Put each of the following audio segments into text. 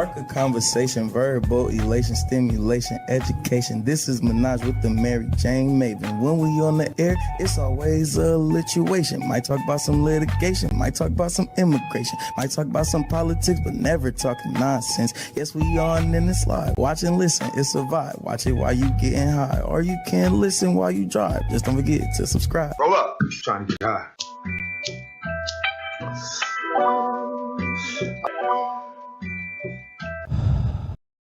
Spark a conversation, verbal elation, stimulation, education. This is Menage with the MariJayne Maven. When we on the air, it's always a lituation. Might talk about some litigation, might talk about some immigration, might talk about some politics, but never talking nonsense. Yes, we on in the slide. Watch and listen, it's a vibe. Watch it while you getting high, or you can listen while you drive. Just don't forget to subscribe. Roll up. Trying to get high.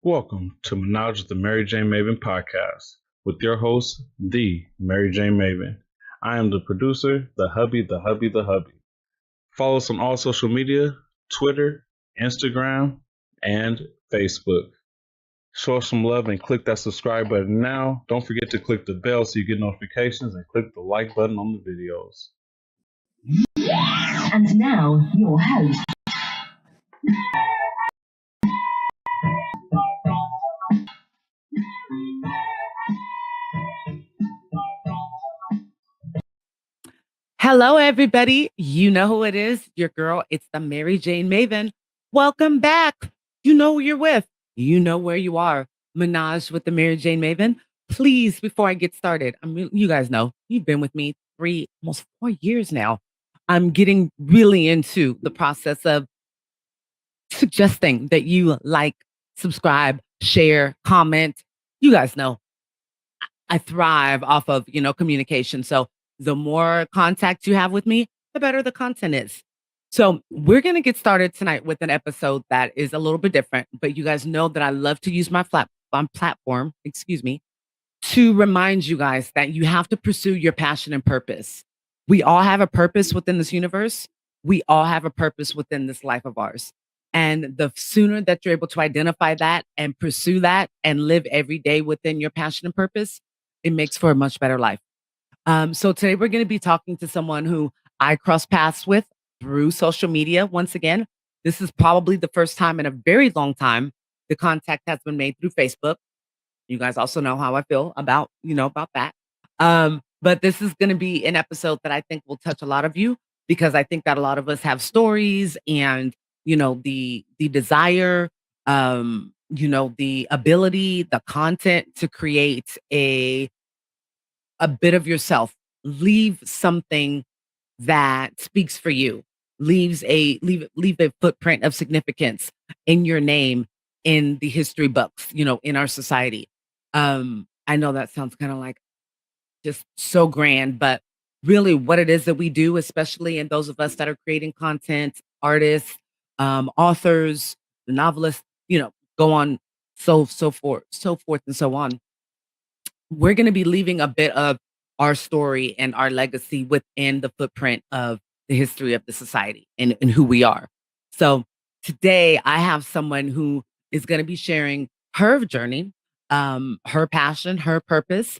Welcome to Menage with the MariJayne Maven Podcast with your host, the MariJayne Maven. I am the producer, the hubby. Follow us on all social media, Twitter, Instagram, and Facebook. Show us some love and click that subscribe button now. Don't forget to click the bell so you get notifications and click the like button on the videos. And now, your host. Hello, everybody. You know who it is. Your girl. It's the MariJayne Maven. Welcome back. You know who you're with. You know where you are. Menage with the MariJayne Maven. Please, before I get started, you guys know you've been with me almost 4 years now. I'm getting really into the process of suggesting that you like, subscribe, share, comment. You guys know I thrive off of, communication. So the more contact you have with me, the better the content is. So we're going to get started tonight with an episode that is a little bit different, but you guys know that I love to use my platform, to remind you guys that you have to pursue your passion and purpose. We all have a purpose within this universe. We all have a purpose within this life of ours. And the sooner that you're able to identify that and pursue that and live every day within your passion and purpose, it makes for a much better life. So today we're going to be talking to someone who I cross paths with through social media. Once again, this is probably the first time in a very long time the contact has been made through Facebook. You guys also know how I feel about that. But this is going to be an episode that I think will touch a lot of you, because I think that a lot of us have stories and, the desire, the ability, the content to create a bit of yourself, leave something that speaks for you, leave a footprint of significance in your name, in the history books, in our society. I know that sounds kind of like just so grand, but really what it is that we do, especially in those of us that are creating content, artists, authors, the novelists, go on, so forth and so on. We're going to be leaving a bit of our story and our legacy within the footprint of the history of the society and who we are. So today I have someone who is going to be sharing her journey, her passion, her purpose.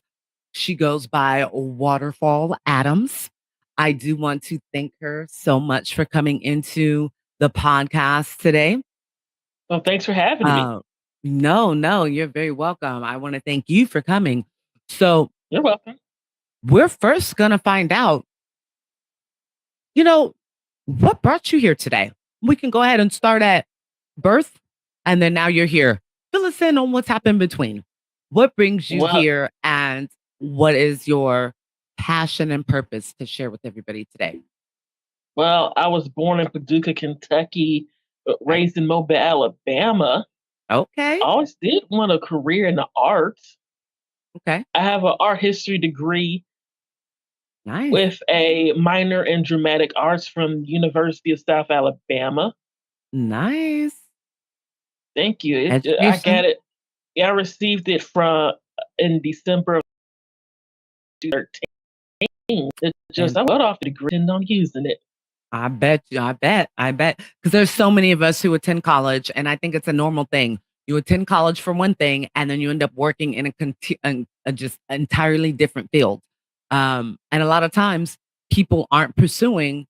She goes by Waterfall Adams. I do want to thank her so much for coming into the podcast today. Well, thanks for having me. No, you're very welcome. I want to thank you for coming. So you're welcome. We're first going to find out, what brought you here today. We can go ahead and start at birth, and then now you're here. Fill us in on what's happened between. What brings you here, and what is your passion and purpose to share with everybody today? Well, I was born in Paducah, Kentucky, but raised in Mobile, Alabama. Okay. I always did want a career in the arts. Okay. I have an art history degree. Nice. With a minor in dramatic arts from University of South Alabama. Nice. Thank you. I got it. Yeah, I received it in December of 2013. I went off the degree and I'm using it. I bet. Because there's so many of us who attend college, and I think it's a normal thing. You attend college for one thing, and then you end up working in a just entirely different field. And a lot of times people aren't pursuing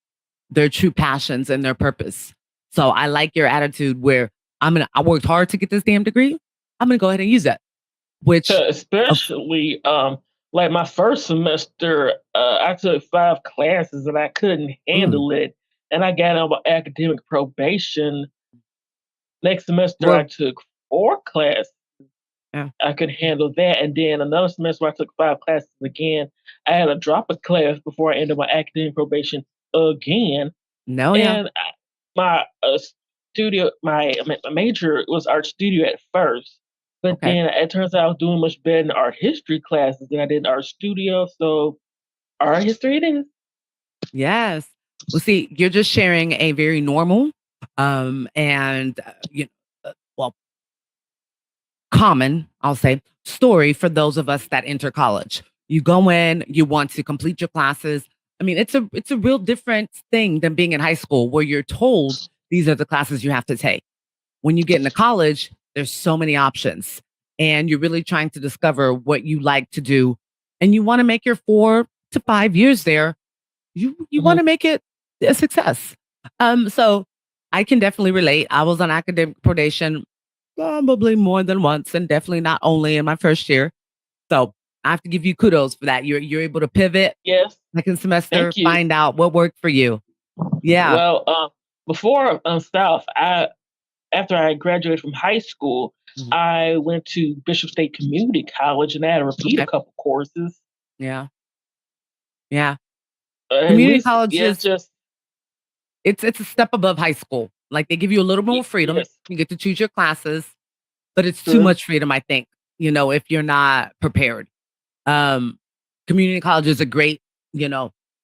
their true passions and their purpose. So I like your attitude where I worked hard to get this damn degree. I'm going to go ahead and use it. Which especially like my first semester, I took 5 classes and I couldn't handle it. And I got on academic probation Next semester, I took 4 classes. Yeah. I could handle that. And then another semester, I took 5 classes again. I had to drop a class before I ended my academic probation again. No, yeah. And my my major was art studio at first. But then it turns out I was doing much better in art history classes than I did in art studio. So art history it is. Yes. Well, see, you're just sharing a very normal, and well, common, I'll say, story for those of us that enter college. You go in, you want to complete your classes. I mean, it's a real different thing than being in high school where you're told these are the classes you have to take. When you get into college, there's so many options, and you're really trying to discover what you like to do, and you want to make your 4 to 5 years there. You want to make it a success. So I can definitely relate. I was on academic probation probably more than once, and definitely not only in my first year. So I have to give you kudos for that. You're able to pivot. Yes. Second semester, find out what worked for you. Yeah. Well, before South, after I graduated from high school, I went to Bishop State Community College and I had to repeat a couple courses. Yeah. Yeah. Community college is just it's a step above high school. Like they give you a little more freedom. Yes. You get to choose your classes, but it's too much freedom, I think, if you're not prepared. Community college is a great,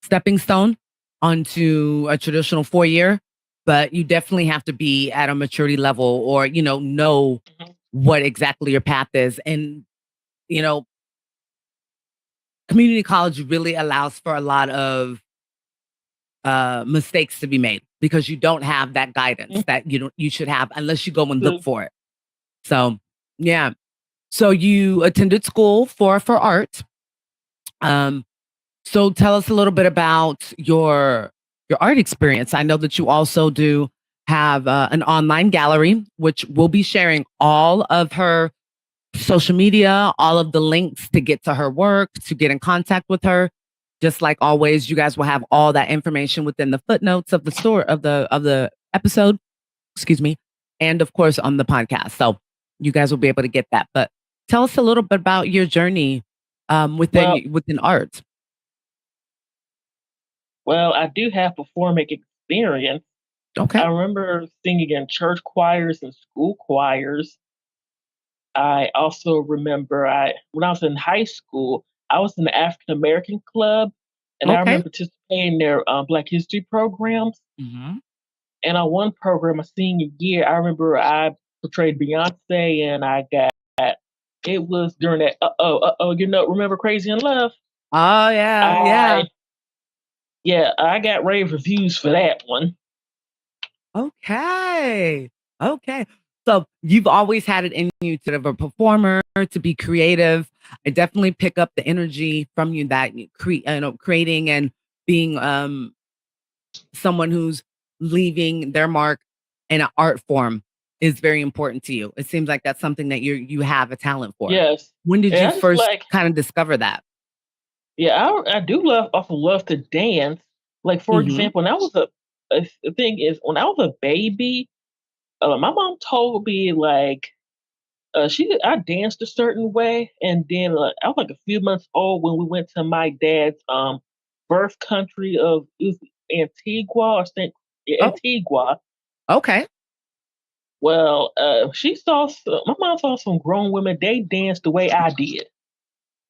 stepping stone onto a traditional 4-year, but you definitely have to be at a maturity level or, know what exactly your path is. And, community college really allows for a lot of mistakes to be made because you don't have that guidance that you should have unless you go and look for it. So, yeah. So you attended school for art. So tell us a little bit about your art experience. I know that you also do have an online gallery, which we'll be sharing all of her social media, all of the links to get to her work, to get in contact with her. Just like always, you guys will have all that information within the footnotes of the story of the episode. Excuse me, and of course on the podcast. So you guys will be able to get that. But tell us a little bit about your journey within art. Well, I do have performing experience. Okay. I remember singing in church choirs and school choirs. I also remember when I was in high school, I was in the African American club, and I remember participating in their Black History programs. Mm-hmm. And on one program, my senior year, I remember I portrayed Beyonce, and it was during that remember Crazy in Love? Oh yeah, yeah. I got rave reviews for that one. Okay. So you've always had it in you to be a performer, to be creative. I definitely pick up the energy from you that you creating and being someone who's leaving their mark in an art form is very important to you. It seems like that's something that you have a talent for. Yes. When did you first kind of discover that? Yeah, I do also love to dance. Like for example, when I was the thing is when I was a baby, my mom told me I danced a certain way, and then I was like a few months old when we went to my dad's birth country of Antigua or Antigua. Okay. Well, my mom saw some grown women. They danced the way I did.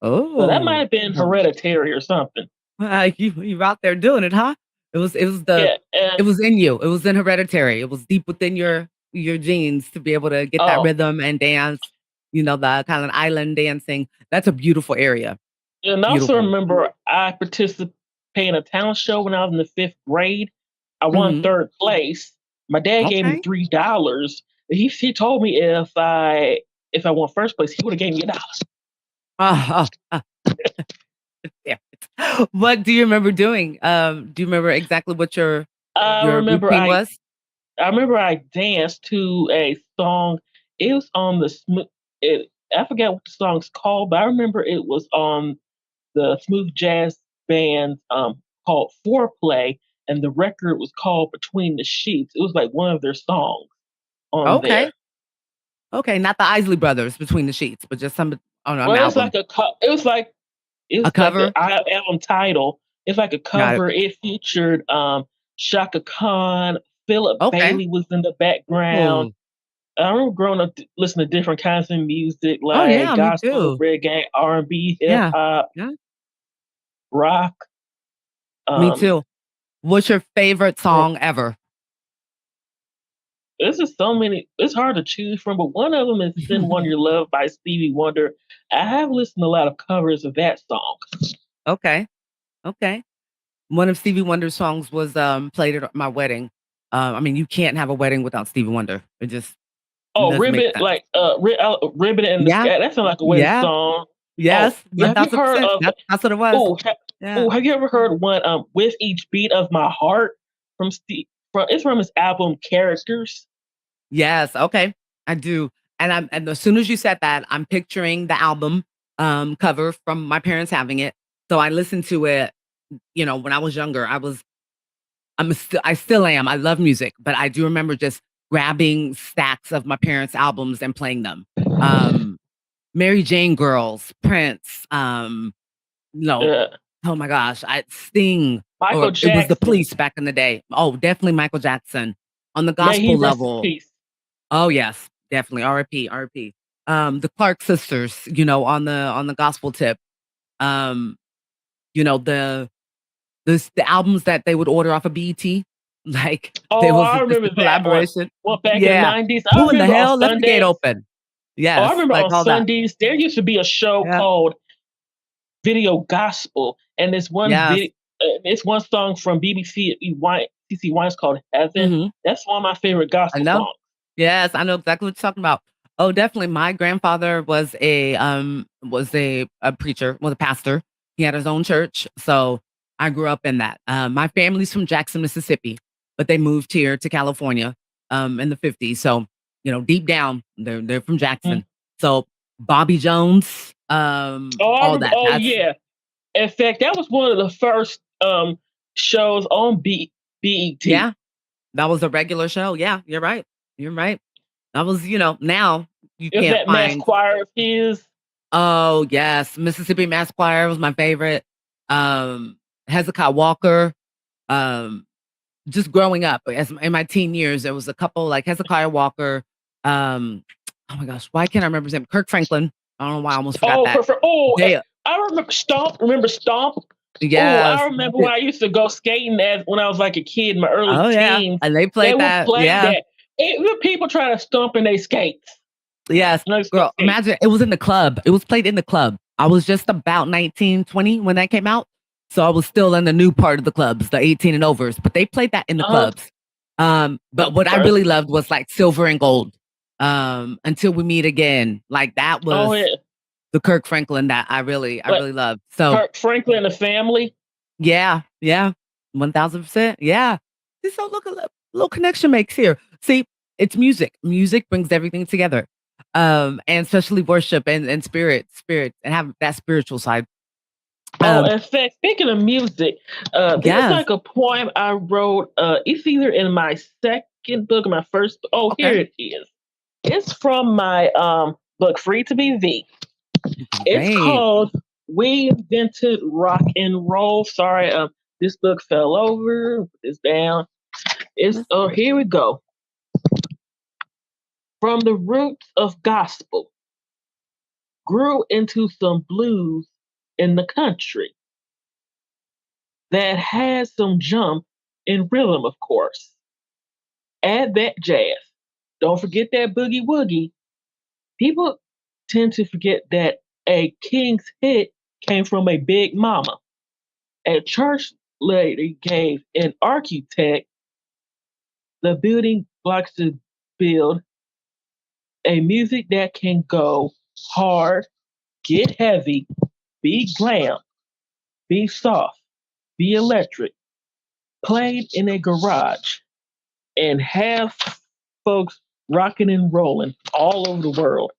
Oh, so that might have been hereditary or something. You out there doing it, huh? It was in you. It was in hereditary. It was deep within your genes to be able to get that rhythm and dance. The kind of island dancing. That's a beautiful area. And I also remember I participated in a talent show when I was in the 5th grade. I won 3rd place. My dad gave me $3. He told me if I won 1st place, he would have gave me $1. What do you remember doing? Do you remember exactly what your routine was? I remember I danced to a song. It was on I forget what the song's called, but I remember it was on the smooth jazz band called Foreplay, and the record was called Between the Sheets. It was like one of their songs. on there. Okay. Okay. Not the Isley Brothers between the sheets, but just some on an Well, it's album. like it was like A cover? the album title. It's like a Got it. cover. It featured Shaka Khan, Philip Okay. Bailey was in the background. Ooh. I remember growing up listening to different kinds of music Oh like yeah, me gospel, too. reggae, R&B, hip Yeah. hop, Yeah. rock. Me Um, too. What's your favorite song ever? There's just so many. It's hard to choose from, but one of them is "Send One Your Love" by Stevie Wonder. I have listened to a lot of covers of that song. Okay. Okay. One of Stevie Wonder's songs was played at my wedding. I mean, you can't have a wedding without Stevie Wonder. It just Oh, doesn't make Ribbon, sense. like Ribbon in the Yeah. Sky. That sounds like a wedding Yeah. song. Yes. Yeah, have you heard 1000%. of? That's what it was. Yeah. Have you ever heard one? With each beat of my heart from Steve. It's from his album Characters. Yes. Okay. I do. And as soon as you said that, I'm picturing the album cover from my parents having it. So I listened to it, when I was younger. I still am. I love music, but I do remember just grabbing stacks of my parents' albums and playing them. Mary Jane Girls, Prince, Yeah. oh my gosh, Sting, Michael or it was the Jackson. Police back in the day. Oh, definitely Michael Jackson on the May he gospel rest in level. peace. Oh yes, definitely. R.I.P. R.I.P. The Clark sisters, on the gospel tip. The albums that they would order off of BET. Like there Oh, was I just a remember that one. collaboration. Well, back Yeah. in the 90s. Who in the remember on hell left the gate Sundays. open? Yes. I remember like on all that. Sundays there used to be a show Yeah. called Video Gospel, and this one Yes. it's one song from CC Wine's called Heaven. Mhm. That's one of my favorite I gospel know. songs. Yes, I know exactly what you're talking about. Oh, definitely. My grandfather was a preacher, was a pastor. He had his own church, so I grew up in that. My family's from Jackson, Mississippi, but they moved here to California in the 50s. So, deep down, they're from Jackson. So Bobby Jones, all that. Oh yeah. In fact, that was one of the first shows on BET. Yeah, that was a regular show. Yeah, you're right. You're right. That was, now you Is can't that mass find. choir of his? Oh yes, Mississippi Mass Choir was my favorite. Hezekiah Walker. Just growing up, as in my teen years, there was a couple like Hezekiah Walker. Oh my gosh, why can't I remember his name? Kirk Franklin. I don't know why I almost forgot that. They- I remember Stomp. Remember Stomp? yes. I remember when I used to go skating when I was like a kid in my early Oh yeah, teens. and they played would that. play Yeah. that. It, people trying to stomp in their skates. Yes, No girl. skates. Imagine it was in the club. It was played in the club. I was just about 19, 20 when that came out, so I was still in the new part of the clubs, the 18 and overs. But they played that in the clubs. But what I really loved was like Silver and Gold. Until we meet again. Like that was the Kirk Franklin that I really loved. So Kirk Franklin and the Family. yeah, 1000%. Yeah. So look, a little connection makes here. See, it's music. Music brings everything together. And especially worship and spirit and have that spiritual side. In fact, speaking of music, there's like a poem I wrote. It's either in my second book or my first. Here it is. It's from my book, Free to Be Thee. It's called We Invented Rock and Roll. Sorry, this book fell over. Put this down. Here we go. From the roots of gospel, grew into some blues in the country that had some jump in rhythm, of course. Add that jazz. Don't forget that boogie woogie. People tend to forget that a king's hit came from a big mama. A church lady gave an architect the building blocks to build a music that can go hard, get heavy, be glam, be soft, be electric, played in a garage, and have folks rocking and rolling all over the world.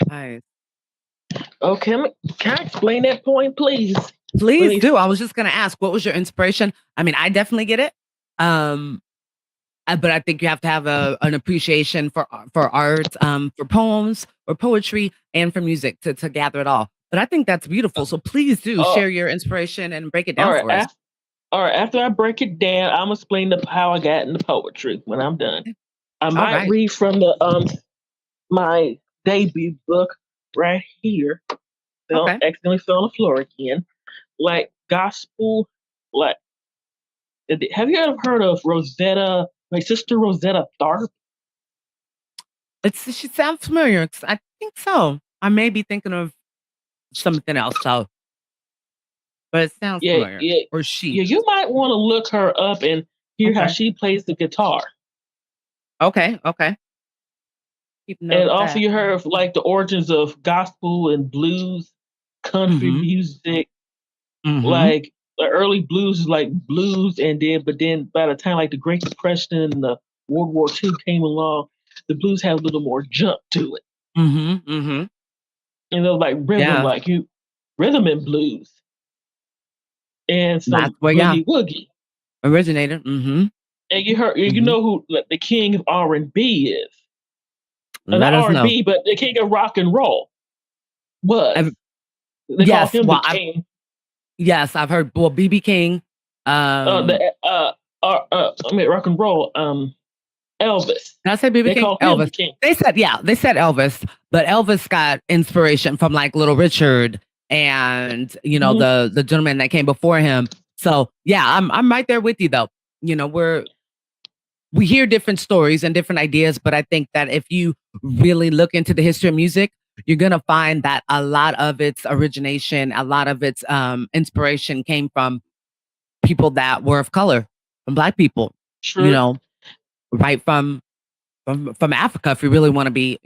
Nice. Okay, can I explain that point, please? Please do. I was just going to ask, what was your inspiration? I mean, I definitely get it. But I think you have to have an appreciation for art, for poems, or poetry, and for music to gather it all. But I think that's beautiful. So please do Oh, share your inspiration and break it all down right. for us. All right. After I break it down, I'm gonna explain how I got into poetry when I'm done. I All might right. read from the my debut book right here. Don't Okay. accidentally fell on the floor again. Like gospel, like have you ever heard of Rosetta, my sister Rosetta Tharpe? She sounds familiar. I think so. I may be thinking of something else. So, but it sounds Yeah, familiar. yeah, Or she. yeah. You might want to look her up and hear how Okay. she plays the guitar. Okay. Okay. Keep note And of also that. you heard of like the origins of gospel and blues, country Mm-hmm. music, Mm-hmm. like the early blues is like blues, and then by the time like the Great Depression and the World War II came along, the blues had a little more jump to it. Mm-hmm. Mm-hmm. And those like rhythm, Yeah. rhythm and blues and That's some where boogie woogie. originated. Mm-hmm. And you Mm-hmm. know who like, the king of R&B is. Let Not us know. R&B, but the king of rock and roll was. I've- They call yes. him the Well, king. yes, I've heard. Well, BB King. Um, Rock and roll. Elvis. did I say BB They King? call him the Elvis. king. They said Elvis, but Elvis got inspiration from like Little Richard and Mhm. the gentleman that came before him. So yeah, I'm right there with you though. We hear different stories and different ideas, but I think that if you really look into the history of music, you're gonna find that a lot of its origination, a lot of its inspiration came from people that were of color, from Black people. You True. know, right from Africa, if you really want to be,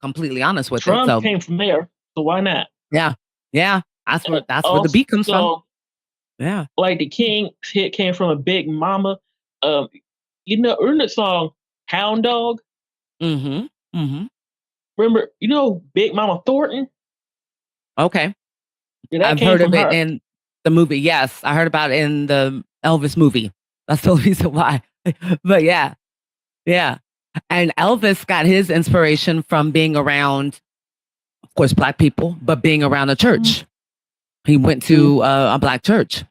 completely honest with it. Trump So came from there, so why not? yeah, yeah, And that's where the beat comes from. also, Yeah. like the King's hit came from a Big Mama. Um, remember the song Hound Dog? Mm-hmm. Mm-hmm. Remember, Big Mama Thornton? Okay. Yeah, that I've came heard of from it her. in the movie. Yes, I heard about it in the Elvis movie. That's the reason why. But yeah, yeah. And Elvis got his inspiration from being around, of course, Black people, but being around a church. He went to a Black church.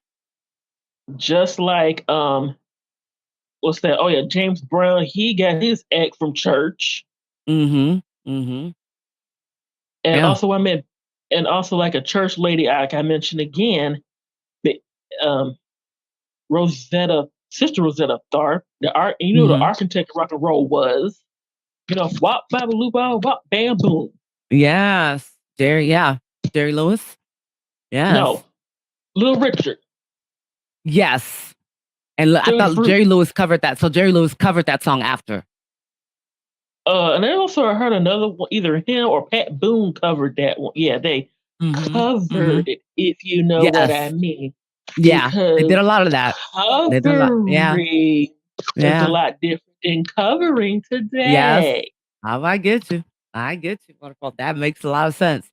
Just like what's that? Oh yeah, James Brown. He got his act from church, Mm-hmm. Mm-hmm. and Yeah. also like a church lady. Like I mentioned again, um, Sister Rosetta Tharpe. The Mm-hmm. architect of rock and roll was, wop babaloo wop bam boom. Yes. Jerry Lewis. Yes. No, Little Richard. Yes. And I Judge thought Fruit. Jerry Lewis covered that. So Jerry Lewis covered that song after. And I also heard another one, either him or Pat Boone covered that one. Yeah, they Mm-hmm. covered it, if you know what I Yes. mean. Yeah. They did Because a lot of that. They did a lot. Yeah. covering is a Yeah. lot different than covering Yes. today. I get you. Waterfall. That makes a lot of sense.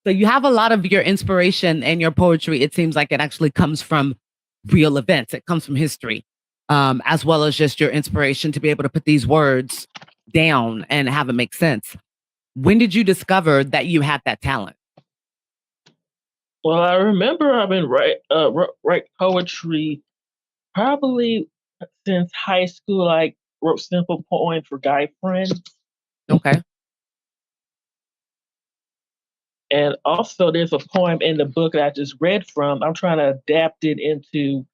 So you have a lot of your inspiration and your poetry. It seems like it actually comes from real events. It comes from history, as well as just your inspiration to be able to put these words down and have it make sense. When did you discover that you had that talent? Well, I remember I've been write poetry probably since high school. Like wrote simple poems for guy friends, Okay. and also there's a poem in the book that I just read from. I'm trying to adapt it into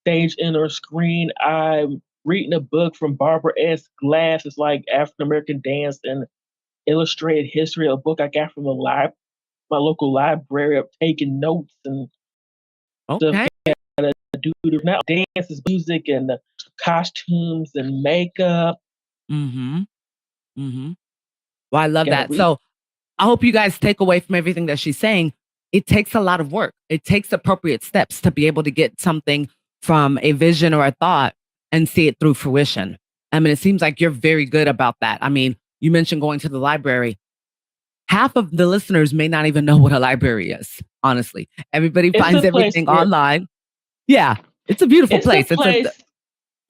stage or screen. I'm reading a book from Barbara S. Glass. It's like African American dance and illustrated history. A book I got from my local library. Of taking notes and stuff. Okay. Do now dances, music, and the costumes and makeup. Mm-hmm. Mm-hmm. Well, I love Gotta that. read. So I hope you guys take away from everything that she's saying. It takes a lot of work. It takes appropriate steps to be able to get something from a vision or a thought and see it through fruition. I mean, it seems like you're very good about that. I mean, you mentioned going to the library. Half of the listeners may not even know what a library is, honestly. Everybody It's finds a place everything where online. Yeah, it's a beautiful it's a place. place.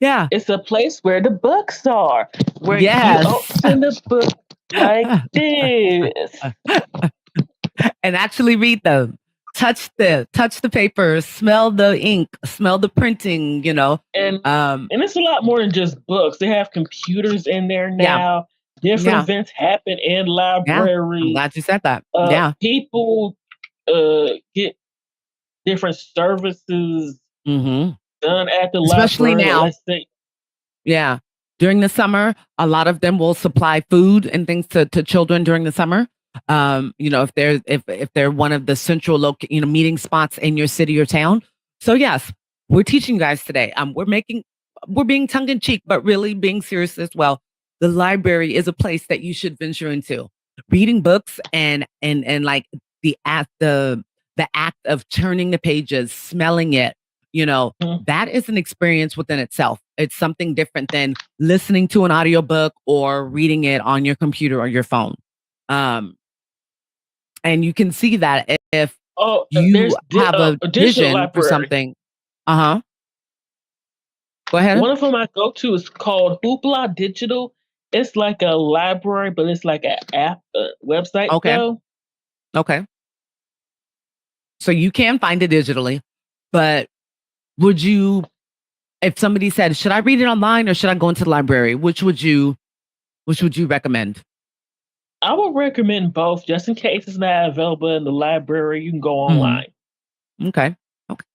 Yeah. It's a place where the books are, where you Yes. open the book like this. And actually read them. Touch the paper, smell the ink, smell the printing, And it's a lot more than just books. They have computers in there Yeah. now. Different events happen in Yeah. I'm libraries. glad you said that. Yeah. People get different services Mm-hmm. done at the Especially library. now. Let's say, Yeah. During the summer, a lot of them will supply food and things to children during the summer. If they're one of the central meeting spots in your city or town. So yes, we're teaching you guys today. We're being tongue in cheek, but really being serious as well. The library is a place that you should venture into. Reading books and like the act of turning the pages, smelling it, that is an experience within itself. It's something different than listening to an audiobook or reading it on your computer or your phone. And you can see that if you have a vision for something. Uh-huh. Go ahead. One of them I go to is called Hoopla Digital. It's like a library, but it's like an app website. Okay. Okay. So you can find it digitally, but would you, if somebody said, should I read it online or should I go into the library? Which would you recommend? I would recommend both, just in case it's not available in the library. You can go online. Okay.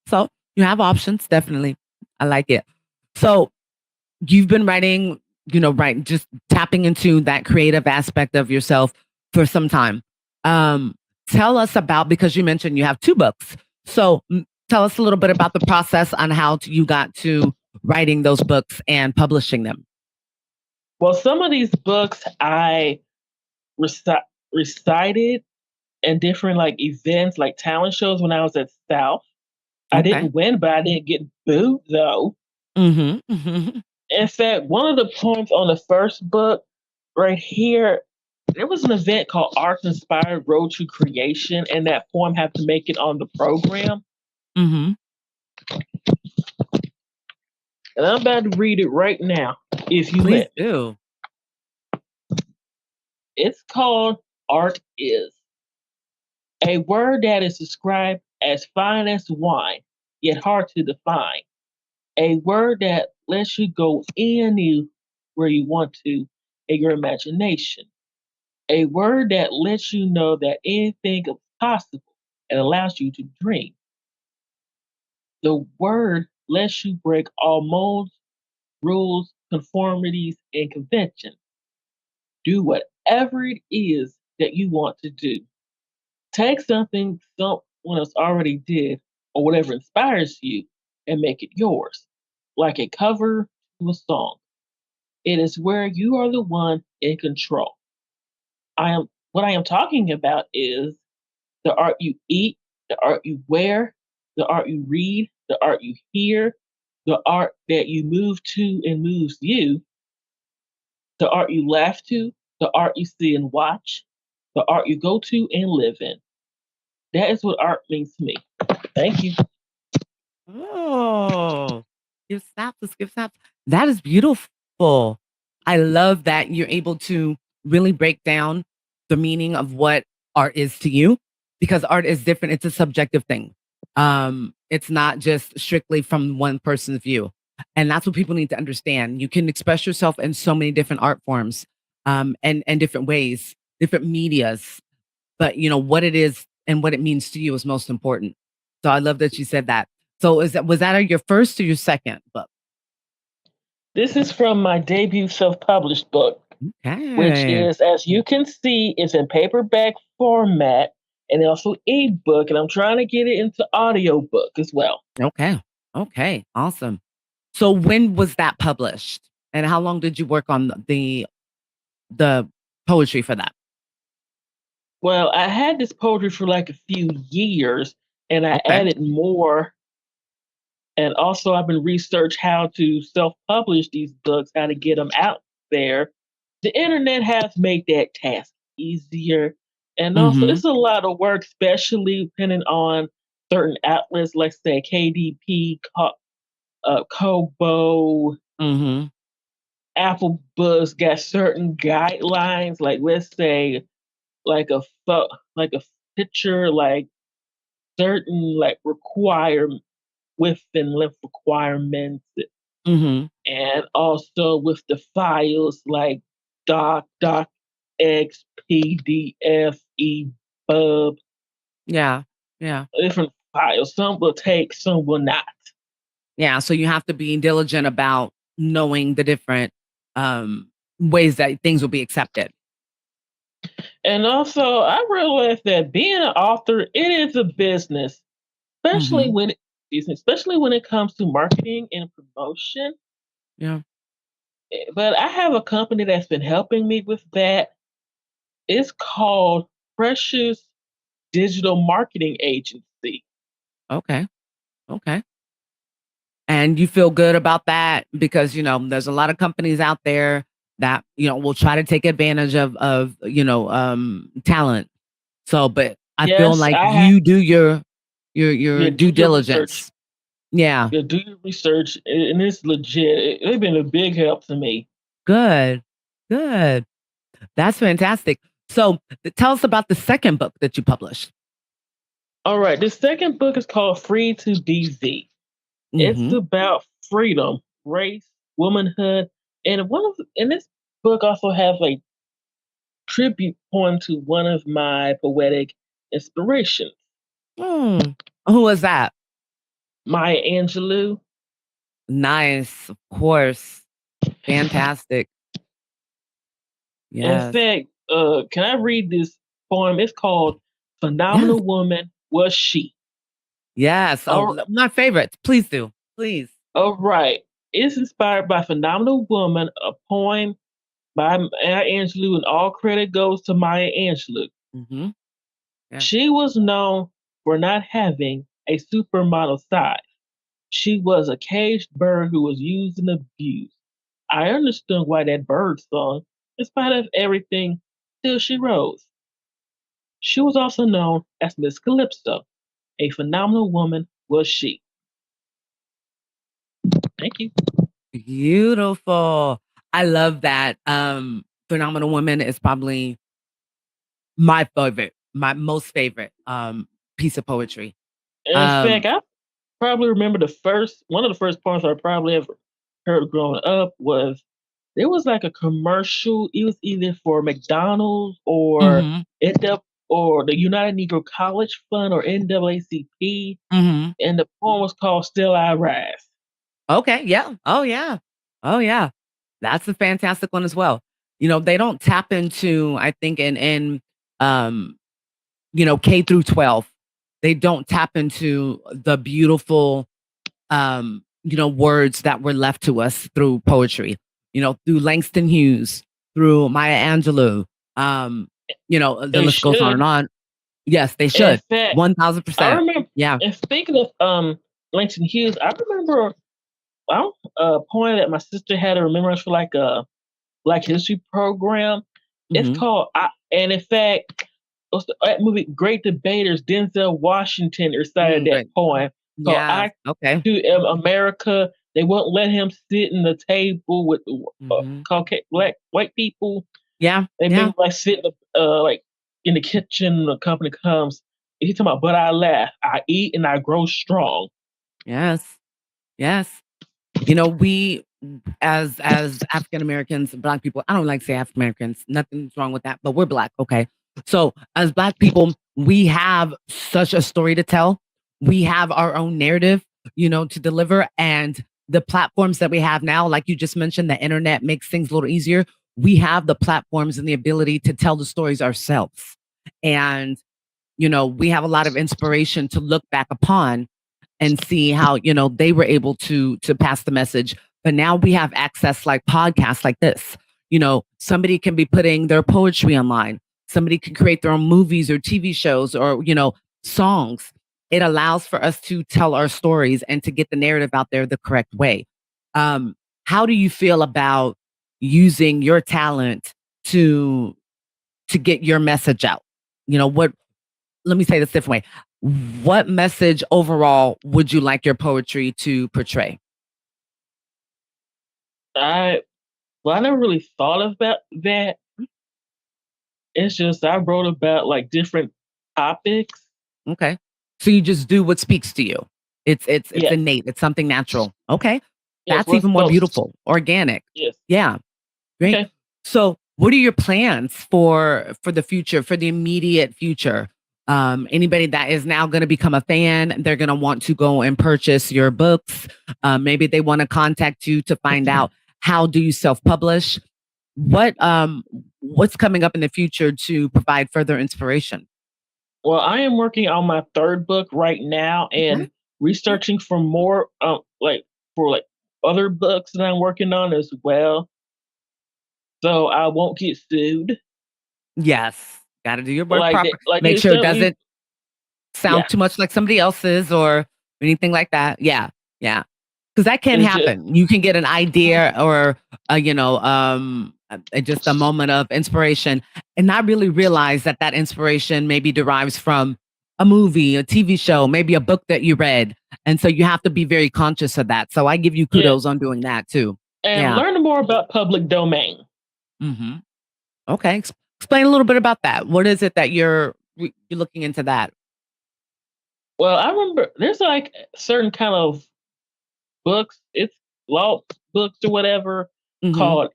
So you have options, definitely. I like it. So you've been writing, just tapping into that creative aspect of yourself for some time. Tell us about, because you mentioned you have 2 books. So tell us a little bit about the process on how you got to writing those books and publishing them. Well, some of these books I recited in different events, like talent shows when I was at South. Okay. I didn't win, but I didn't get booed though. Mm-hmm. In fact, one of the poems on the first book right here, there was an event called Arts Inspired Road to Creation, and that poem had to make it on the program. Mm-hmm. And I'm about to read it right now, if you Please let me. do. It's called Art Is. A word that is described as fine as wine, yet hard to define. A word that lets you go anywhere you want to in your imagination. A word that lets you know that anything is possible and allows you to dream. The word lets you break all molds, rules, conformities, and conventions. Do whatever it is that you want to do. Take something someone else already did or whatever inspires you and make it yours, like a cover to a song. It is where you are the one in control. What I am talking about is the art you eat, the art you wear, the art you read, the art you hear, the art that you move to and moves you, the art you laugh to, the art you see and watch, the art you go to and live in. That is what art means to me. Thank you. Oh, give snaps. Let's give snaps. That is beautiful. I love that you're able to really break down the meaning of what art is to you, because art is different. It's a subjective thing. It's not just strictly from one person's view. And that's what people need to understand. You can express yourself in so many different art forms, and different ways, different medias. But what it is and what it means to you is most important. So I love that you said that. So was that your first or your second book? This is from my debut self-published book, which is, as you can see, is in paperback format and also ebook, and I'm trying to get it into audiobook as well. Okay, awesome. So when was that published, and how long did you work on the poetry for that? Well, I had this poetry for a few years, and I added more. And also, I've been researching how to self-publish these books, how to get them out there. The internet has made that task easier. And also, it's a lot of work, especially depending on certain outlets, like say KDP, Kobo, Mm-hmm. Apple Books got certain guidelines, like let's say like a picture, like certain like require width and length requirements, Mm-hmm. and also with the files like doc, x, pdf, ebub, Yeah. Yeah. different files. Some will take, some will not. Yeah. So you have to be diligent about knowing the different um ways that things will be accepted. And also, I realized that being an author, it is a business, especially Mm-hmm. when especially when it comes to marketing and promotion. Yeah. But I have a company that's been helping me with that. It's called Precious Digital Marketing Agency. Okay. Okay. And you feel good about that because, there's a lot of companies out there that, will try to take advantage of, talent. So, but I feel Yes, like I have you do your to do due your research. diligence. Yeah. You do your research, and it's legit. It's been a big help to me. Good. Good. That's fantastic. So tell us about the second book that you published. All right, the second book is called Free to BZ. It's Mm-hmm. about freedom, race, womanhood, and and this book also has a tribute poem to one of my poetic inspirations, Mm. Who was that? Maya Angelou. Nice. Of course. Fantastic. In Yes. fact, can I read this poem? It's called Yes. "Phenomenal Woman Was She." Yes. Oh, All, my favorite. Please do. Please. all right, it's inspired by "Phenomenal Woman," a poem by Maya Angelou, and all credit goes to Maya Angelou. Mm-hmm. Yeah. She was known for not having a supermodel size. She was a caged bird who was used and abused. I understood why that bird sung, in spite of everything, till she rose. She was also known as Miss Calypso. A phenomenal woman was she. Thank you. Beautiful. I love that. Phenomenal Woman is probably my favorite, my most favorite piece of poetry. In Um, fact, I probably remember one of the first poems I probably ever heard growing up was there was like a commercial. It was either for McDonald's or mhm, NW or the United Negro College Fund or NAACP, mhm. and the poem was called "Still I Rise." Okay, yeah. Oh yeah. Oh yeah. That's a fantastic one as well. They don't tap into, I think, in um, K through 12. They don't tap into the beautiful words that were left to us through poetry, through Langston Hughes, through Maya Angelou. Um, the They list goes on should. and on. Yes, they In should. fact, I 1000%. remember. Yeah. And speaking of Langston Hughes, I remember a poem that my sister had to remembrance for like a Black History program. It's Hmm. called, and in fact, what's that movie Great Debaters? Denzel Washington recited that Great. poem called Yeah. "I Okay. to America." They won't let him sit in the table with Hmm. Caucasian white people. Yeah. They make Yeah. him like sit like in the kitchen. The company comes. And he's talking about, but I laugh, I eat, and I grow strong. Yes. Yes. We as African Americans, Black people, I don't like to say African Americans, nothing's wrong with that, but we're Black, okay? So as Black people, we have such a story to tell. We have our own narrative, to deliver. And the platforms that we have now, like you just mentioned, the internet makes things a little easier. We have the platforms and the ability to tell the stories ourselves. And, we have a lot of inspiration to look back upon and see how they were able to pass the message. But now we have access like podcasts like this. Somebody can be putting their poetry online. Somebody can create their own movies or TV shows or songs. It allows for us to tell our stories and to get the narrative out there the correct way. How do you feel about using your talent to get your message out? What Let me say this different way. What message overall would you like your poetry to portray? I Well, I never really thought about that. It's just I wrote about like different topics. Okay. So you just do what speaks to you. It's Yes, innate. It's something natural. Okay. yes. That's What's even more most? beautiful. Organic. Yes. Yeah. Great. Okay. So what are your plans for the future, for the immediate future? Anybody that is now going to become a fan, they're going to want to go and purchase your books. Maybe they want to contact you to find out how do you self-publish. What's coming up in the future to provide further inspiration? Well, I am working on my third book right now Okay. and researching for more, like for like other books that I'm working on as well, so I won't get sued. Yes. Got to do your work Like, proper. like Make it's sure it definitely doesn't sound yeah. too much like somebody else's or anything like that. Yeah. Yeah. Because that can It's just happen. You can get an idea or, just a moment of inspiration and not really realize that that inspiration maybe derives from a movie, a TV show, maybe a book that you read. And so you have to be very conscious of that. So I give you yeah, kudos on doing that too. and Yeah. learn more about public domain. Hmm. Okay. Explain a little bit about that. What is it that you're looking into that? Well, I remember there's like certain kind of books. It's law books or whatever Hmm. called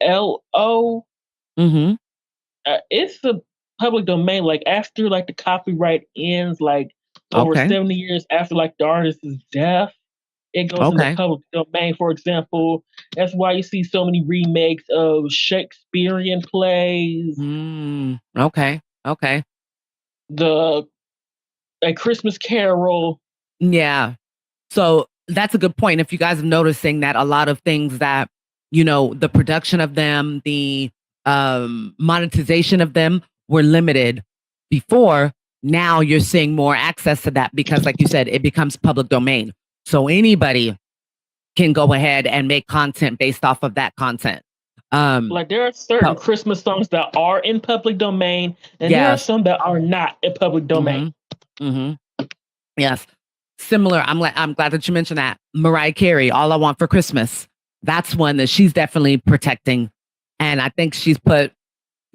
NOLO. Hmm. It's the public domain. Like after like the copyright ends, like over Okay. 70 years after like the artist's death, it goes in the Okay. public domain. For example, that's why you see so many remakes of Shakespearean plays, Okay. Okay. the like Christmas Carol. Yeah. So that's a good point. If you guys are noticing that a lot of things that, the production of them, the monetization of them were limited before, now you're seeing more access to that because, like you said, it becomes public domain. So anybody can go ahead and make content based off of that content. Like there are certain So, Christmas songs that are in public domain, and there are yes. some that are not in public domain. Hmm. Hmm. Yes. Similar. I'm glad that you mentioned that. Mariah Carey, All I Want for Christmas. That's one that she's definitely protecting. And I think she's put,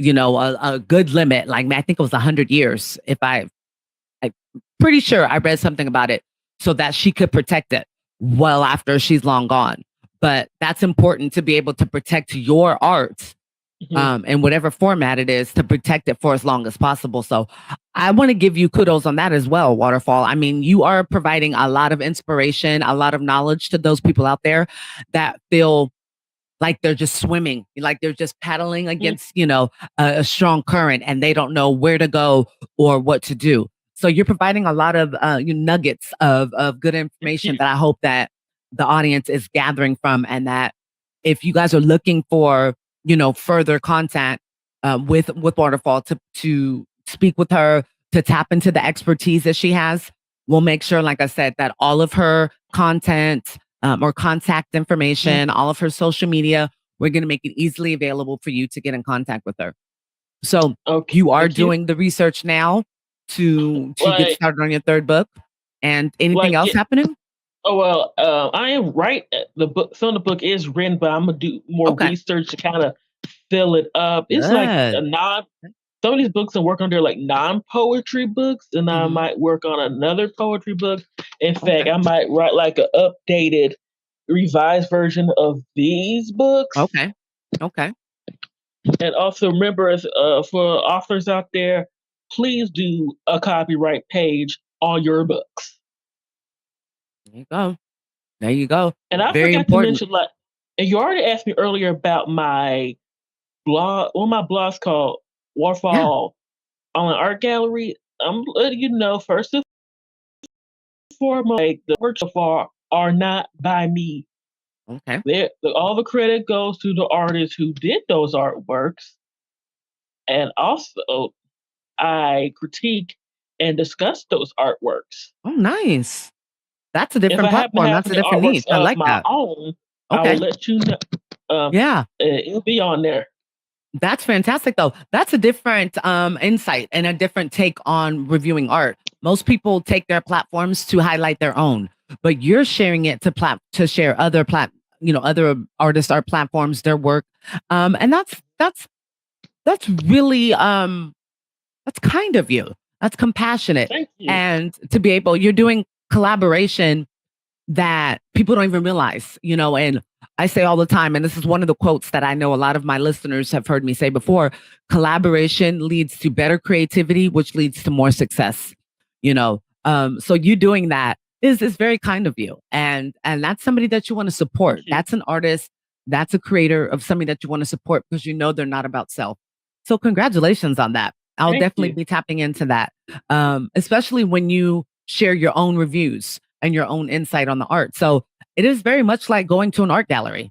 a good limit. Like I think it was 100 years. I'm pretty sure I read something about it so that she could protect it well after she's long gone. But that's important to be able to protect your art Mhm. in whatever format it is to protect it for as long as possible. So I want to give you kudos on that as well, Waterfall. I mean, you are providing a lot of inspiration, a lot of knowledge to those people out there that feel like they're just swimming, like they're just paddling Mhm. against, a strong current and they don't know where to go or what to do. So you're providing a lot of nuggets of good information that I hope that the audience is gathering from, and that if you guys are looking for, further content with Waterfall to speak with her, to tap into the expertise that she has, we'll make sure, like I said, that all of her content or contact Mhm. information, all of her social media, we're going to make it easily available for you to get in contact with her. So Okay, you are thank you. doing the research now to get Like, started on your third book, and anything like, else happening? oh well, I am right. The book, some of the book is written, but I'm gonna do more Okay, research to kind of fill it up. It's like a good. non. Some of these books I'm working on, they're like non-poetry books, and I Hmm. might work on another poetry book. In fact, Okay, I might write like an updated, revised version of these books. okay, okay. And also remember, as for authors out there, please do a copyright page on your books. There you go. There you go. And I Very forgot to important. mention, like, and you already asked me earlier about my blog. One of my blogs called Yeah. Waterfall on an art gallery. I'm letting you know first and foremost, like, the works so far are not by me. Okay. All the credit goes to the artists who did those artworks, and also I critique and discuss those artworks. Oh, nice. That's a If different I happen to platform. have That's a any different artworks niche. I of like my that. own, I will Okay. let you know. Yeah. It'll be on there. That's fantastic though. That's a different insight and a different take on reviewing art. Most people take their platforms to highlight their own. but you're sharing it to share other other artists' art platforms, their work. And that's really that's kind of you. That's compassionate. Thank you. And to be able, you're doing collaboration that people don't even realize, and I say all the time, and this is one of the quotes that I know a lot of my listeners have heard me say before: collaboration leads to better creativity, which leads to more success. So you doing that is very kind of you. And that's somebody that you want to support. That's an artist, that's a creator of something that you want to support because they're not about self. So congratulations on that. I'll definitely be tapping into that. Especially when you share your own reviews and your own insight on the art. So it is very much like going to an art gallery.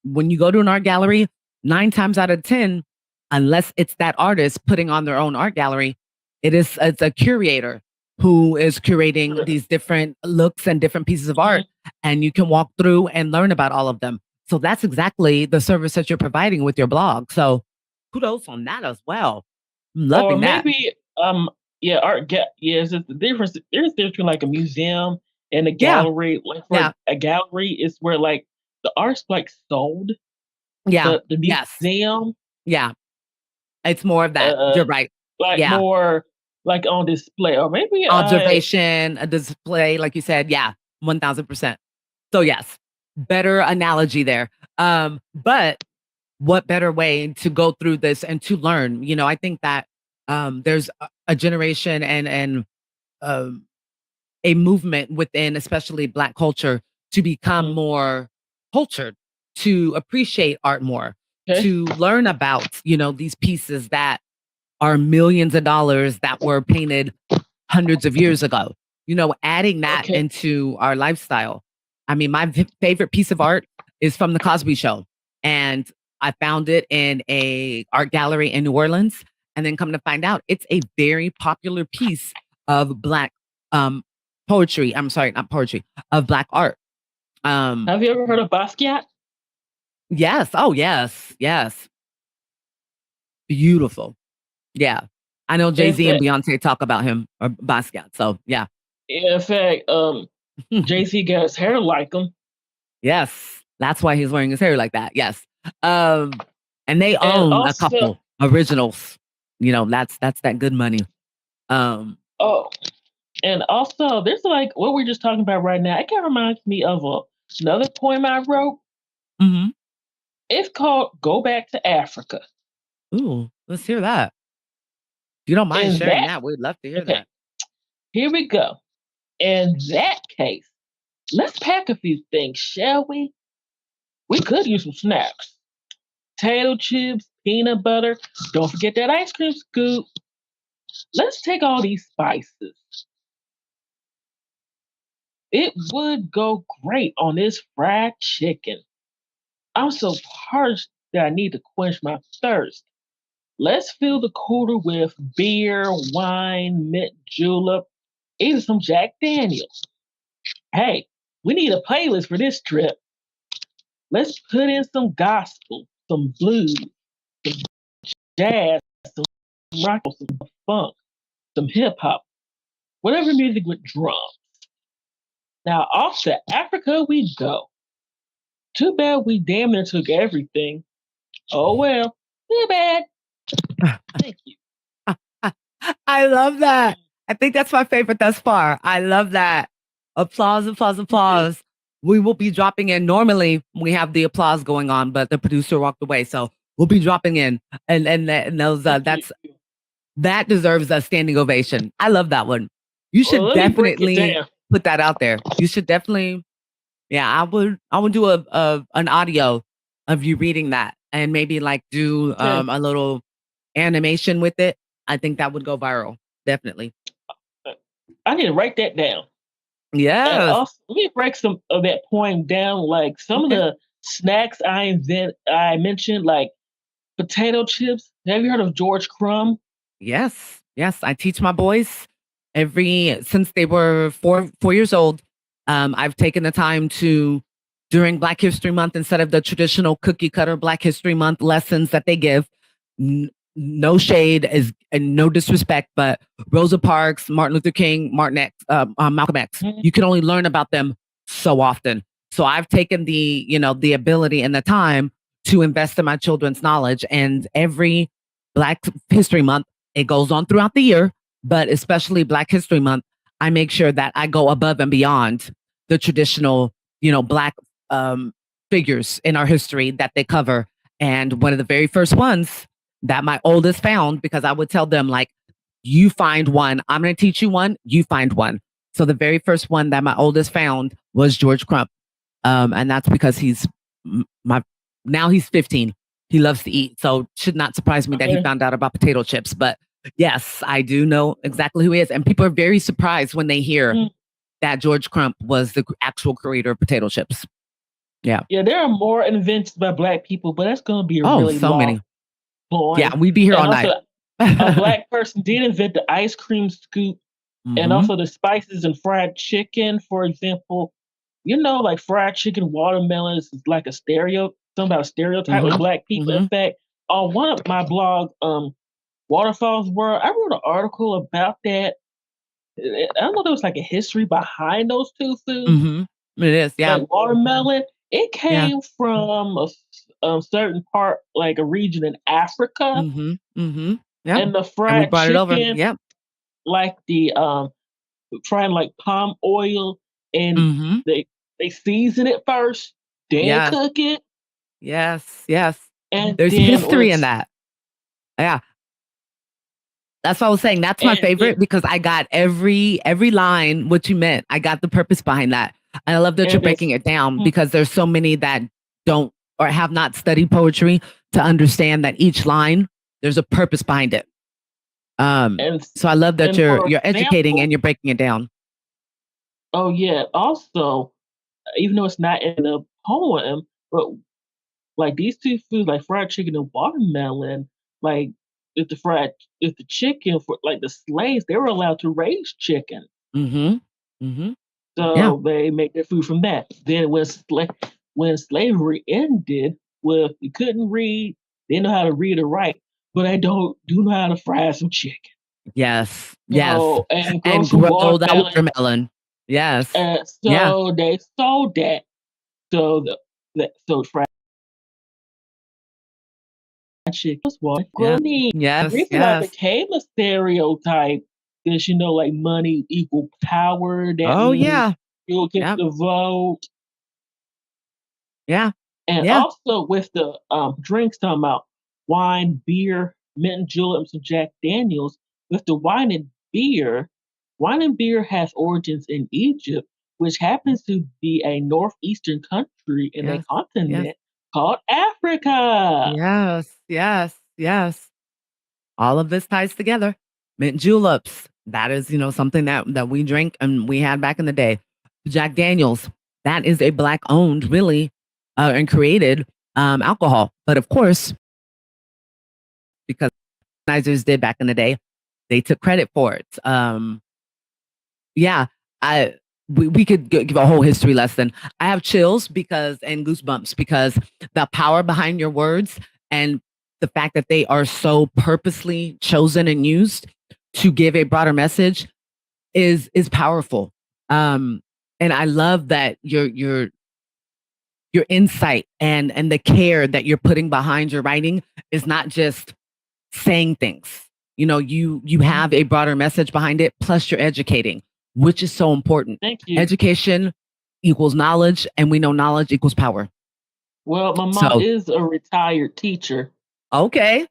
When you go to an art gallery, 9 times out of 10, unless it's that artist putting on their own art gallery, it's a curator who is curating these different looks and different pieces of art, and you can walk through and learn about all of them. So that's exactly the service that you're providing with your blog. So kudos on that as well. I'm loving that. Maybe it's just the difference. There's a difference between like a museum and a gallery. Like for a gallery is where like the art's like sold. Yeah. The museum. Yeah. It's more of that. You're right. Like more like on display, or maybe observation, a display, like you said. Yeah, 1000%. So yes, better analogy there. But what better way to go through this and to learn? I think that there's a generation and a movement within, especially Black culture, to become more cultured, to appreciate art more, to learn about these pieces that are millions of dollars that were painted hundreds of years ago. Adding that into our lifestyle. I mean, my favorite piece of art is from the Cosby Show, and I found it in a art gallery in New Orleans, and then come to find out it's a very popular piece of Black poetry. I'm sorry, not poetry, of Black art. Have you ever heard of Basquiat? Yes. Oh, yes. Yes. Beautiful. Yeah. I know Jay-Z and Beyonce talk about him, or Basquiat. So, yeah. In fact, Jay-Z got his hair like him. Yes. That's why he's wearing his hair like that. Yes. And they own a couple originals. That's that good money. And also, there's like what we're just talking about right now. It kind of reminds me of another poem I wrote. Mm-hmm. It's called "Go Back to Africa." Ooh, let's hear that. If you don't mind sharing that, we'd love to hear that. Here we go. In that case, let's pack a few things, shall we? We could use some snacks. Potato chips, peanut butter. Don't forget that ice cream scoop. Let's take all these spices. It would go great on this fried chicken. I'm so parched that I need to quench my thirst. Let's fill the cooler with beer, wine, mint julep, even some Jack Daniels. Hey, we need a playlist for this trip. Let's put in some gospel, some blues, some jazz, some rock, some funk, some hip hop, whatever music with drums. Now off to Africa we go. Too bad we damn near took everything. Oh well, too bad. Thank you. I love that. I think that's my favorite thus far. I love that. Applause, applause, applause. We will be dropping in. Normally, we have the applause going on, but the producer walked away, so we'll be dropping in. And those that deserves a standing ovation. I love that one. You should definitely put that out there. You should definitely. Yeah, I would do an audio of you reading that, and maybe like do a little animation with it. I think that would go viral. Definitely. I need to write that down. Yeah. Also, let me break some of that poem down. Like some of the snacks I mentioned, like potato chips. Have you heard of George Crumb? Yes. Yes. I teach my boys since they were 4 years old. I've taken the time to, during Black History Month, instead of the traditional cookie cutter Black History Month lessons that they give, no shade, and no disrespect, but Rosa Parks, Martin Luther King, Malcolm X, you can only learn about them so often. So I've taken the ability and the time to invest in my children's knowledge. And every Black History Month, it goes on throughout the year, but especially Black History Month, I make sure that I go above and beyond the traditional, Black figures in our history that they cover. And one of the very first ones that my oldest found, because I would tell them, like, you find one, I'm going to teach you one, you find one. So the very first one that my oldest found was George Crump. And that's because now he's 15. He loves to eat. So should not surprise me that he found out about potato chips. But yes, I do know exactly who he is. And people are very surprised when they hear that George Crump was the actual creator of potato chips. Yeah. Yeah, there are more inventions by Black people, but that's going to be really so long. many. Point. Yeah, we'd be here all night. A Black person did invent the ice cream scoop and also the spices and fried chicken, for example. Like fried chicken, watermelon is like something about a stereotype with Black people. In fact, on one of my blog, Waterfall's World, I wrote an article about that. I don't know, there was like a history behind those two foods. It is, yeah. Like watermelon, it came from a certain part, like a region in Africa. Yeah. And the fried brought chicken, it over. Yeah. like the trying like palm oil, and they season it first, then cook it. Yes. And there's history in that. Yeah. That's what I was saying. That's my favorite because I got every line what you meant. I got the purpose behind that. And I love that you're breaking it down because there's so many that don't or have not studied poetry to understand that each line, there's a purpose behind it. So I love that you're educating and you're breaking it down. Oh yeah. Also, even though it's not in a poem, but like these two foods, like fried chicken and watermelon, like if the chicken for like the slaves, they were allowed to raise chicken. So they make their food from that. Then when slavery ended, you couldn't read, they know how to read or write, but I do know how to fry some chicken. Yes. And grow that watermelon. Yes. So they sold that. So fried chicken was what? Yes. That became a stereotype because like money equal power. That you'll get the vote. Yeah. And also with the drinks, talking about wine, beer, mint juleps, and Jack Daniels. With the wine and beer has origins in Egypt, which happens to be a northeastern country in a continent called Africa. Yes. All of this ties together. Mint juleps. That is, something that we drink and we had back in the day. Jack Daniels. That is a Black owned, really, and created alcohol. But of course, because organizers did back in the day, they took credit for it. We could give a whole history lesson. I have chills and goosebumps because the power behind your words and the fact that they are so purposely chosen and used to give a broader message is powerful. And I love that your insight and the care that you're putting behind your writing is not just saying things. You have a broader message behind it, plus you're educating, which is so important. Thank you. Education equals knowledge, and we know knowledge equals power. Well, my mom is a retired teacher. Okay.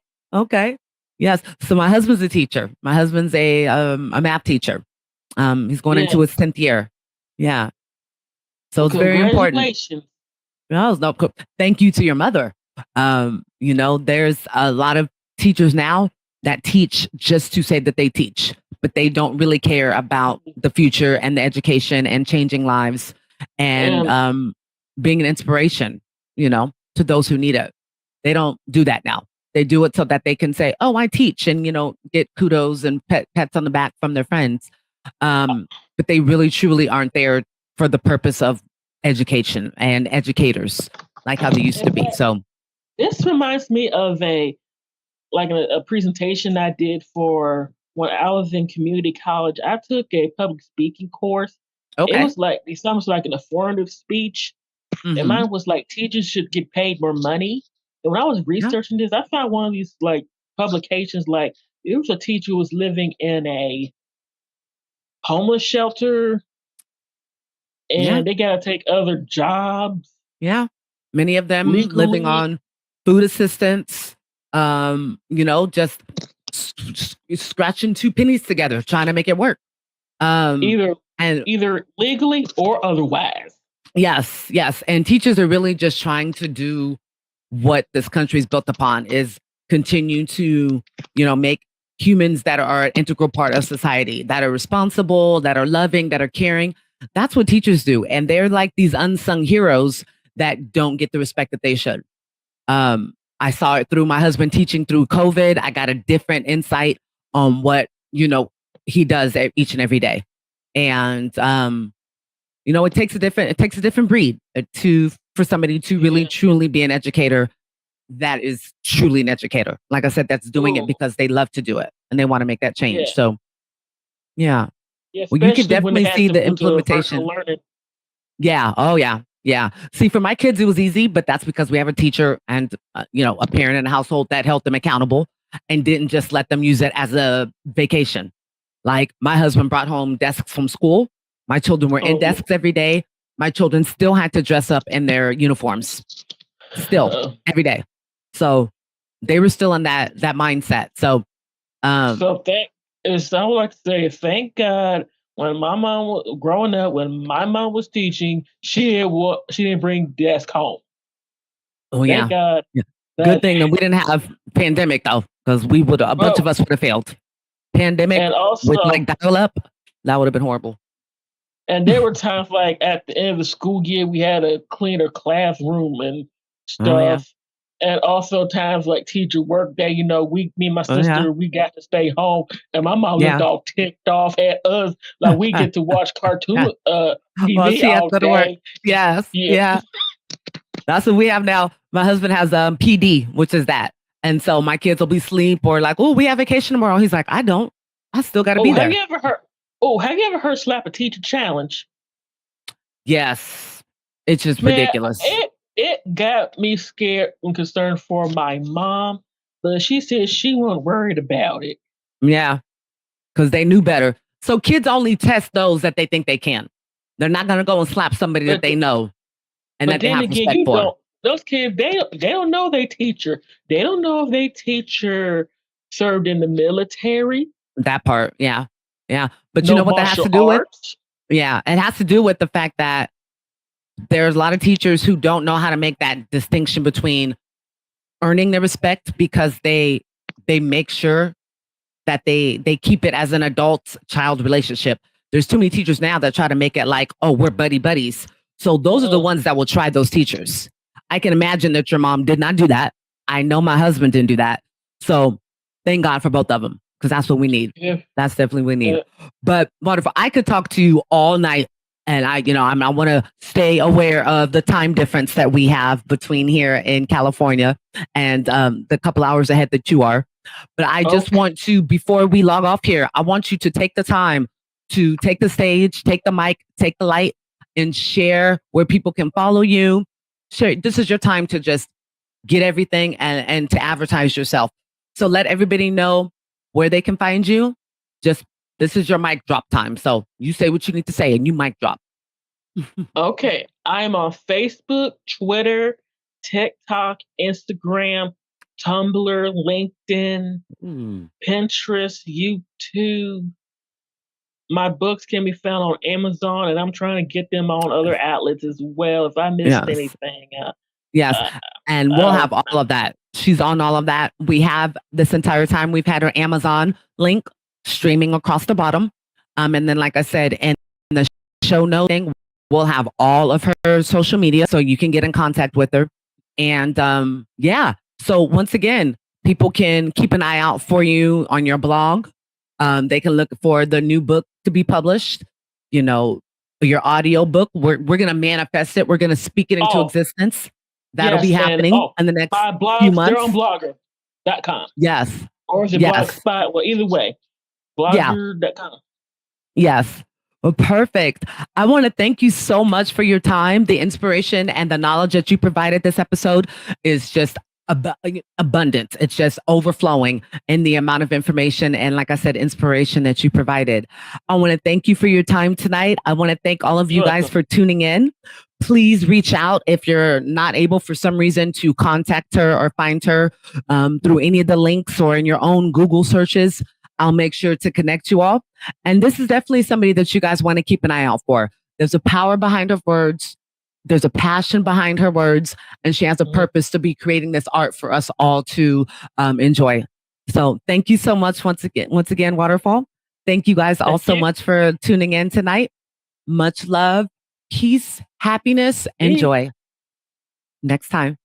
Yes. So my husband's a teacher. My husband's a math teacher. He's going into his 10th year. Yeah. So it's very important. No, thank you to your mother. There's a lot of teachers now that teach just to say that they teach, but they don't really care about the future and the education and changing lives and being an inspiration, to those who need it. They don't do that now. They do it so that they can say, oh, I teach and, get kudos and pats on the back from their friends. But they really, truly aren't there for the purpose of education and educators like how they used to be. So this reminds me of like a presentation I did for when I was in community college. I took a public speaking course. It Okay. was like it's almost like an affirmative speech, and Mm-hmm. mine was like teachers should get paid more money. And when I was Yeah. researching this, I found one of these like publications. Like it was a teacher who was living in a homeless shelter, Yeah. and they got to take other jobs Yeah. Many of them living legally. on food assistance, just scratching 2 pennies together, trying to make it work. Either And either legally or otherwise. yes, yes. And teachers are really just trying to do what this country is built upon is continue to, make humans that are an integral part of society, that are responsible, that are loving, that are caring. That's what teachers do. And they're like these unsung heroes that don't get the respect that they should. I saw it through my husband teaching through COVID. I got a different insight on what, he does each and every day. And it takes a different breed for somebody to really truly be an educator that is truly an educator. Like I said, that's doing it because they love to do it and they want to make that change. Yeah. So yeah. Yeah, Well, you can especially when they definitely have see to the move to virtual implementation. learning. Yeah. Oh yeah. Yeah. See, for my kids, it was easy, but that's because we have a teacher and, a parent in the household that held them accountable and didn't just let them use it as a vacation. Like my husband brought home desks from school. My children were in desks every day. My children still had to dress up in their uniforms still every day. So they were still in that mindset. So, I would like to say, thank God when my mom was growing up, when my mom was teaching, she didn't bring desk home. Oh yeah. Thank God. Yeah. Good thing that we didn't have pandemic though, because a bunch of us would have failed. Pandemic and also, with like dial up, that would have been horrible. And there were times like at the end of the school year, we had to clean our classroom and stuff. Oh, yeah. And also times like teacher work day, me and my sister, we got to stay home, and my mom looked all ticked off at us, like we get to watch cartoon TV all day. Work. Yes, yeah. That's what we have now. My husband has PD, which is that, and so my kids will be asleep or like, oh, we have vacation tomorrow. He's like, I don't. I still got to be there. Have you ever heard slap a teacher challenge? Yes, it's just ridiculous. It got me scared and concerned for my mom, but she said she wasn't worried about it. Yeah, because they knew better. So kids only test those that they think they can. They're not going to go and slap somebody that they know and that they have respect for. Those kids, they don't know their teacher. They don't know if their teacher served in the military. That part, yeah. Yeah. But you know what that has to do with? Yeah, it has to do with the fact that there's a lot of teachers who don't know how to make that distinction between earning their respect because they make sure that they keep it as an adult-child relationship. There's too many teachers now that try to make it like, oh, we're buddies. So those are the ones that will try those teachers. I can imagine that your mom did not do that. I know my husband didn't do that. So thank God for both of them because that's what we need. Yeah. That's definitely what we need. Yeah. But Waterfall, I could talk to you all night. And I want to stay aware of the time difference that we have between here in California and the couple hours ahead that you are. But I just want to, before we log off here, I want you to take the time to take the stage, take the mic, take the light, and share where people can follow you. Share. This is your time to just get everything and to advertise yourself. So let everybody know where they can find you. This is your mic drop time. So you say what you need to say and you mic drop. Okay. I'm on Facebook, Twitter, TikTok, Instagram, Tumblr, LinkedIn, Pinterest, YouTube. My books can be found on Amazon, and I'm trying to get them on other outlets as well. If I missed anything. And we'll have all of that. She's on all of that. We have this entire time, we've had her Amazon link streaming across the bottom. And then, like I said, in the show note thing, we'll have all of her social media so you can get in contact with her. And so once again, people can keep an eye out for you on your blog. They can look for the new book to be published, your audio book. We're going to manifest it. We're going to speak it into existence. That'll be happening in the next few months. They're on Blogger. Yes. Or is it Blogspot? Well, either way, blogger.com. Yes. Well, perfect. I want to thank you so much for your time. The inspiration and the knowledge that you provided this episode is just abundant. It's just overflowing in the amount of information and, like I said, inspiration that you provided. I want to thank you for your time tonight. I want to thank all of you guys for tuning in. Please reach out if you're not able for some reason to contact her or find her through any of the links or in your own Google searches. I'll make sure to connect you all. And this is definitely somebody that you guys want to keep an eye out for. There's a power behind her words. There's a passion behind her words, and she has a purpose to be creating this art for us all to enjoy. So thank you so much once again, Waterfall. Thank you guys all so much for tuning in tonight. Much love, peace, happiness, and joy. Next time.